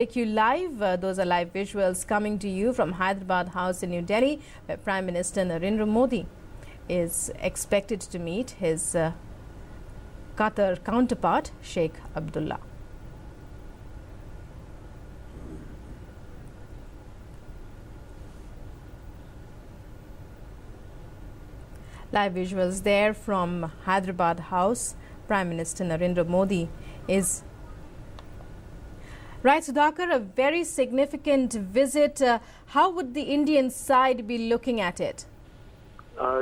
Take you live. Those are live visuals coming to you from Hyderabad House in New Delhi, where Prime Minister Narendra Modi is expected to meet his Qatar counterpart, Sheikh Abdullah. Live visuals there from Hyderabad House. Prime Minister Narendra Modi is right. Sudhakar, a very significant visit. How would the Indian side be looking at it?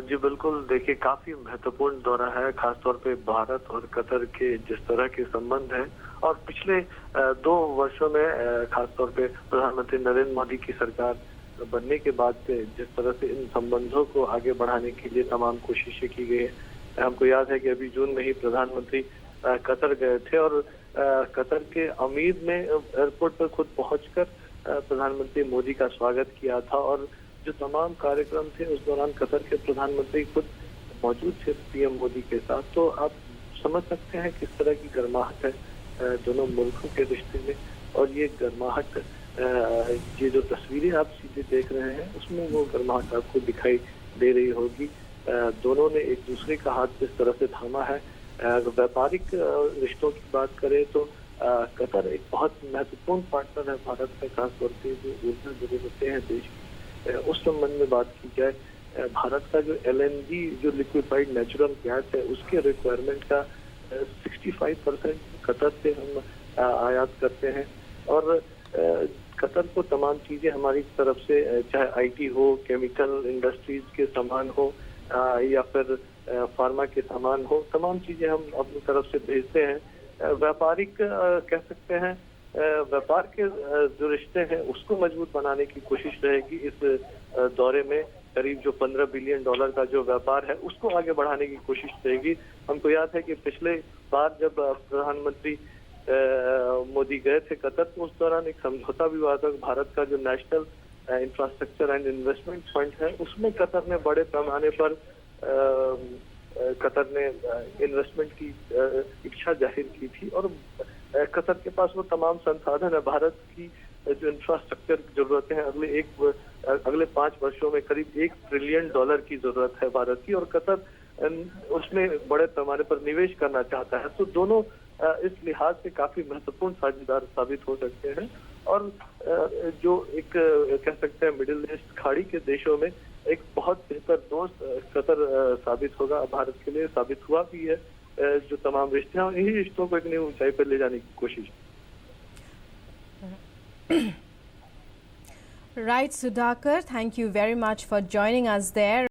जी बिल्कुल, देखिए काफी महत्वपूर्ण दौरा है, खासतौर पे भारत और Qatar के जिस तरह के संबंध हैं और पिछले 2 वर्षों में खासतौर पे प्रधानमंत्री नरेंद्र मोदी की सरकार बनने के बाद से जिस तरह से इन संबंधों को आगे बढ़ाने के लिए तमाम कोशिशें की गई है। हमको याद है कि अभी जून में ही प्रधानमंत्री कतर गए थे और कतर के अमीर में एयरपोर्ट पर खुद पहुंचकर प्रधानमंत्री मोदी का स्वागत किया था और जो तमाम कार्यक्रम थे उस दौरान कतर के प्रधानमंत्री खुद मौजूद थे पीएम मोदी के साथ। तो आप समझ सकते हैं किस तरह की गर्माहट है दोनों मुल्कों के रिश्ते में। और ये गर्माहट, ये जो तस्वीरें आप सीधे देख रहे हैं उसमें वो गर्माहट आपको दिखाई दे रही होगी। दोनों ने एक दूसरे का हाथ जिस तरह से थामा है। व्यापारिक रिश्तों की बात करें तो कतर एक बहुत महत्वपूर्ण पार्टनर है भारत का, खासतौर पे जो ऊर्जा जरूरतें हैं देश की उस संबंध में बात की जाए, भारत का जो LNG जो लिक्विफाइड नेचुरल गैस है उसके रिक्वायरमेंट का 65% कतर से हम आयात करते हैं और कतर को तमाम चीजें हमारी तरफ से, चाहे IT हो, केमिकल इंडस्ट्रीज के सामान हो या फिर फार्मा के सामान हो, तमाम चीजें हम अपनी तरफ से भेजते हैं। व्यापारिक कह सकते हैं, व्यापार के जो रिश्ते हैं उसको मजबूत बनाने की कोशिश रहेगी। इस दौरे में करीब जो $15 बिलियन का जो व्यापार है उसको आगे बढ़ाने की कोशिश रहेगी। हमको याद है कि पिछले बार जब प्रधानमंत्री मोदी गए थे कतर तो उस दौरान एक समझौता भी हुआ था। भारत का जो national infrastructure and investment fund है उसमें कतर ने बड़े पैमाने पर कतर ने इन्वेस्टमेंट की इच्छा जाहिर की थी और कतर के पास वो तमाम संसाधन है। भारत की जो इंफ्रास्ट्रक्चर की जरूरतें हैं अगले 5 वर्षों में करीब $1 ट्रिलियन की जरूरत है भारत की और कतर उसमें बड़े पैमाने पर निवेश करना चाहता है। तो दोनों इस लिहाज से काफी महत्वपूर्ण साझेदार साबित हो सकते हैं और जो एक कह सकते हैं मिडिल ईस्ट खाड़ी के देशों में एक बहुत बेहतर दोस्त कतर साबित होगा, भारत के लिए साबित हुआ भी है। जो तमाम रिश्ते हैं इन्हीं रिश्तों को एक नई ऊंचाई पर ले जाने की कोशिश। Right, Sudhakar, thank you very much for joining us there.